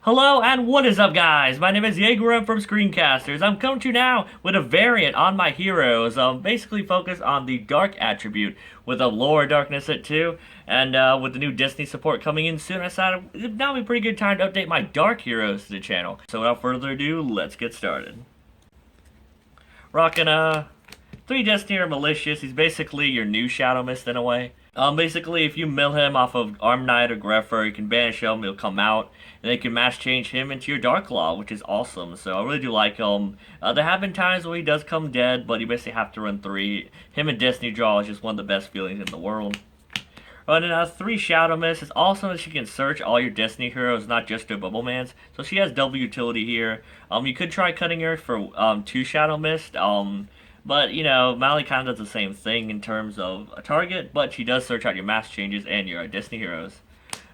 Hello and what is up, guys? My name is YUGIOH from SCREENCASTERS. I'm coming to you now with a variant on my heroes. Basically focused on the dark attribute with a lower darkness at 2. And with the new Disney support coming in soon, I decided it'd now be a pretty good time to update my dark heroes to the channel. So without further ado, let's get started. Rocking 3 Destiny or Malicious. He's basically your new Shadow Mist in a way. Basically, if you mill him off of Arm Knight or Grepher, you can banish him, he'll come out, and then you can mass change him into your Dark Law, which is awesome, so I really do like him. There have been times where he does come dead, but you basically have to run 3. Him and Destiny Draw is just one of the best feelings in the world. And then 3 Shadow Mist is awesome that she can search all your Destiny heroes, not just their Bubble Mans, so she has double utility here. You could try cutting her for 2 Shadow Mist, but, you know, Mally kind of does the same thing in terms of a target, but she does search out your mass changes and your Destiny heroes.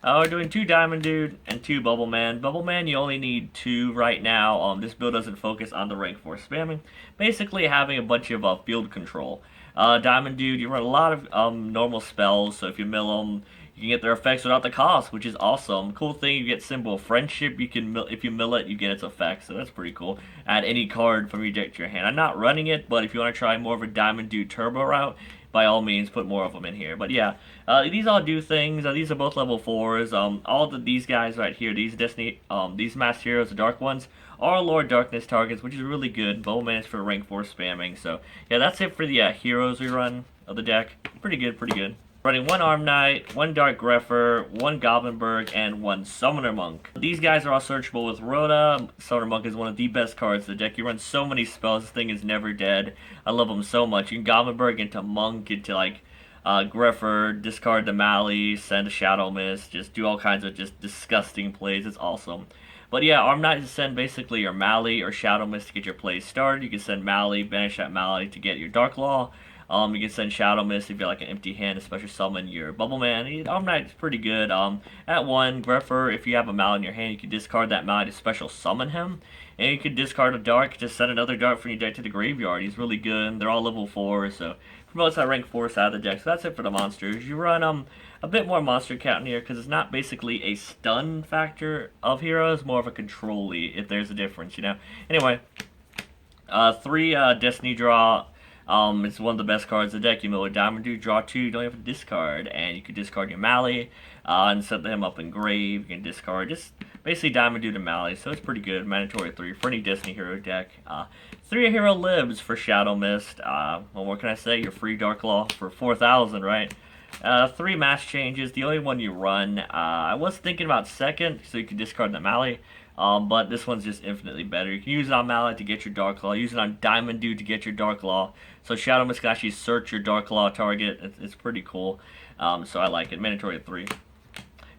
We're doing 2 Diamond Dude and 2 Bubble Man. Bubble Man, you only need 2 right now. This build doesn't focus on the rank 4 spamming. Basically, having a bunch of field control. Diamond Dude, you run a lot of normal spells, so if you mill them, you can get their effects without the cost, which is awesome. Cool thing, you get Symbol of Friendship. You can if you mill it, you get its effects, so that's pretty cool. Add any card from your deck to your hand. I'm not running it, but if you want to try more of a Diamond Dude Turbo route, by all means, put more of them in here. But yeah, these all do things. These are both level 4s. All of these guys right here, these Destiny, these Masked Heroes, the Dark ones, are lower darkness targets, which is really good. Bowman is for rank 4 spamming. So yeah, that's it for the heroes we run of the deck. Pretty good, pretty good. Running 1 Arm Knight, 1 Dark Grepher, 1 Goblinberg, and 1 Summoner Monk. These guys are all searchable with Rhoda. Summoner Monk is one of the best cards in the deck. You run so many spells, this thing is never dead. I love him so much. You can Goblinberg into Monk, into like Grepher, discard the Mally, send a Shadow Mist, just do all kinds of just disgusting plays. It's awesome. But yeah, Arm Knight is send basically your Mally or Shadow Mist to get your plays started. You can send Mally, banish that Mally to get your Dark Law. You can send Shadow Mist if you're like an empty hand, especially summon your Bubble Man. Arm Knight is pretty good. At 1, Grepher, if you have a Mally in your hand, you can discard that Mally to special summon him. And you can discard a Dark, just send another Dark from your deck to the graveyard. He's really good. They're all level 4, so promotes that rank 4 side of the deck. So that's it for the monsters. You run a bit more monster count in here because it's not basically a stun factor of heroes, more of a control-y, if there's a difference, you know. Anyway, 3 Destiny Draw. It's one of the best cards in the deck. You mill a Diamond Dude, draw 2, you don't have to discard, and you can discard your Mally, and set him up in grave. You can discard just basically Diamond Dude and Mally, so it's pretty good. Mandatory 3 for any Disney hero deck. 3 hero libs for Shadow Mist. Well, what can I say? Your free Dark Law for 4,000, right? 3 mass changes, the only one you run. I was thinking about second, so you can discard the Mally. But this one's just infinitely better. You can use it on Mally to get your Dark Law, use it on Diamond Dude to get your Dark Law. So Shadow Mist can actually search your Dark Law target. It's pretty cool. So I like it. Mandatory 3.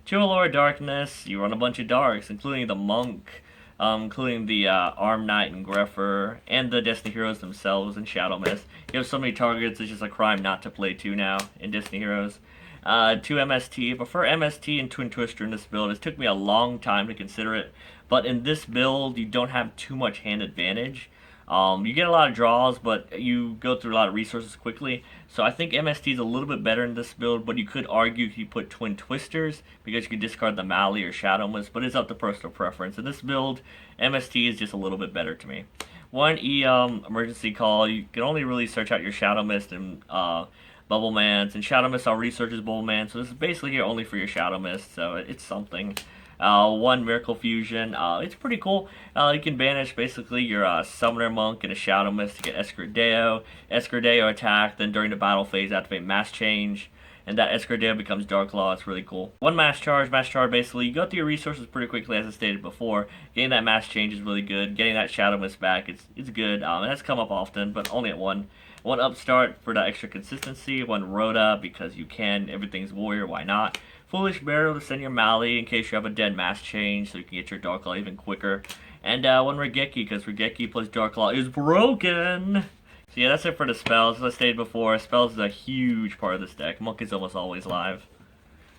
2 lower darkness. You run a bunch of darks, including the Monk, including the Arm Knight and Grepher, and the Destiny heroes themselves and Shadow Mist. You have so many targets, it's just a crime not to play 2 now in Destiny heroes. 2 MST. I prefer MST and Twin Twister in this build. It took me a long time to consider it, but in this build, you don't have too much hand advantage. You get a lot of draws, but you go through a lot of resources quickly. So I think MST is a little bit better in this build, but you could argue you put Twin Twisters because you can discard the Mally or Shadow Mist, but it's up to personal preference. In this build, MST is just a little bit better to me. 1 emergency call. You can only really search out your Shadow Mist and Bubble Mans, and Shadow Mist already searches Bubble Man, so this is basically here only for your Shadow Mist, so it's something. 1 Miracle Fusion, it's pretty cool. You can banish basically your Summoner Monk and a Shadow Mist to get Escudero. Escudero attack, then during the battle phase activate Mass Change, and that Escudero becomes Dark Law. It's really cool. 1 Mass Charge basically, you go through your resources pretty quickly as I stated before. Getting that Mass Change is really good. Getting that Shadow Mist back, it's good. It has come up often, but only at 1. 1 Upstart for the extra consistency. 1 Rhoda because you can. Everything's Warrior, why not? Foolish Burial to send your Mally in case you have a dead mass change, so you can get your Dark Law even quicker. And 1 Regeki because Regeki plus Dark Law is broken. So yeah, that's it for the spells. As I stated before, spells is a huge part of this deck. Monk is almost always live.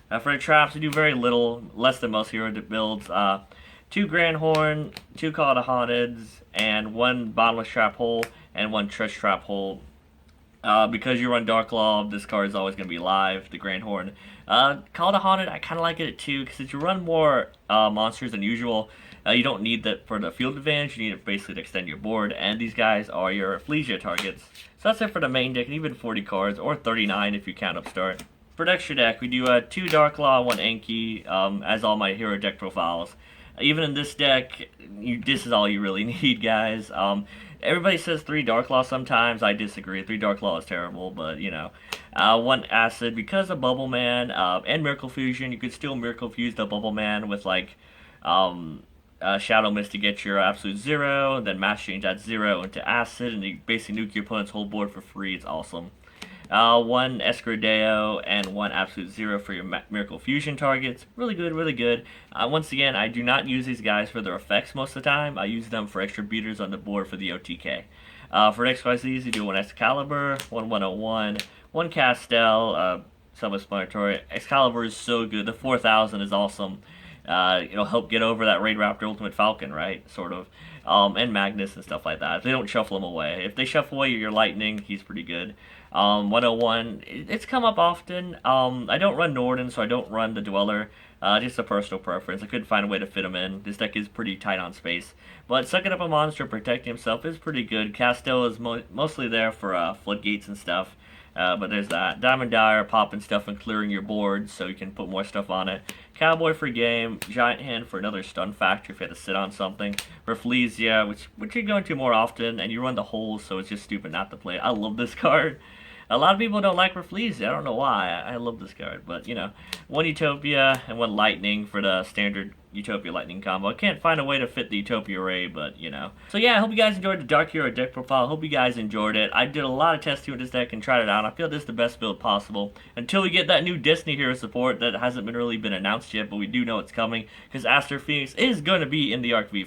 For the traps, we do very little, less than most hero builds. 2 Grand Horn, 2 Call to Haunteds, and 1 Bottomless Trap Hole, and 1 Tresh Trap Hole. Because you run Dark Law, this card is always going to be live, the Grand Horn. Call it Haunted, I kind of like it too, because if you run more monsters than usual, you don't need that for the field advantage, you need it basically to extend your board, and these guys are your Ecclesia targets. So that's it for the main deck, and even 40 cards, or 39 if you count Upstart. For the extra deck, we do 2 Dark Law, 1 Enki, as all my hero deck profiles. Even in this deck, this is all you really need, guys. Everybody says 3 Dark Law sometimes. I disagree. 3 Dark Law is terrible, but, you know. 1 Acid, because of Bubble Man and Miracle Fusion, you could still Miracle Fuse the Bubble Man with, like, Shadow Mist to get your absolute 0, and then Mass Change at 0 into Acid, and you basically nuke your opponent's whole board for free. It's awesome. 1 Escrodeo and 1 Absolute 0 for your Miracle Fusion targets. Really good, really good. Once again, I do not use these guys for their effects most of the time. I use them for extra beaters on the board for the OTK. For XYZs, you do 1 Excalibur, 1 101, 1 Castel, self-explanatory. Excalibur is so good. The 4000 is awesome. It'll help get over that Raid Raptor Ultimate Falcon, right? Sort of. And Magnus and stuff like that. If they don't shuffle him away. If they shuffle away your Lightning, he's pretty good. 101, it's come up often. I don't run Norden, so I don't run the Dweller. Just a personal preference. I couldn't find a way to fit him in. This deck is pretty tight on space. But sucking up a monster, protecting himself is pretty good. Castel is mostly there for floodgates and stuff. But there's that. Diamond Dire, popping stuff and clearing your board so you can put more stuff on it. Cowboy for game. Giant Hand for another stun factor if you had to sit on something. Rafflesia, which you go into more often, and you run the holes, so it's just stupid not to play it. I love this card. A lot of people don't like Rafflesia. I don't know why. I love this card, but, you know. 1 Utopia and 1 Lightning for the standard Utopia Lightning combo. I can't find a way to fit the Utopia Ray, but, you know. So, yeah, I hope you guys enjoyed the Dark Hero deck profile. I hope you guys enjoyed it. I did a lot of testing with this deck and tried it out. I feel this is the best build possible. Until we get that new Destiny Hero support that hasn't really been announced yet, but we do know it's coming. Because Aster Phoenix is going to be in the Arc V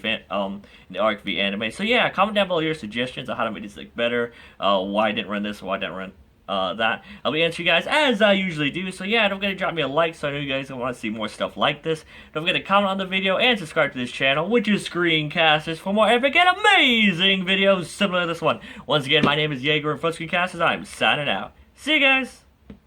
anime. So, yeah, comment down below your suggestions on how to make this deck better. Why I didn't run this, why I didn't run that. I'll be answering you guys as I usually do. So yeah, don't forget to drop me a like so I know you guys want to see more stuff like this. Don't forget to comment on the video and subscribe to this channel, which is Screencasters, for more epic and amazing videos similar to this one. Once again, my name is Jaeger, and for Screencasters, I'm signing out. See you guys!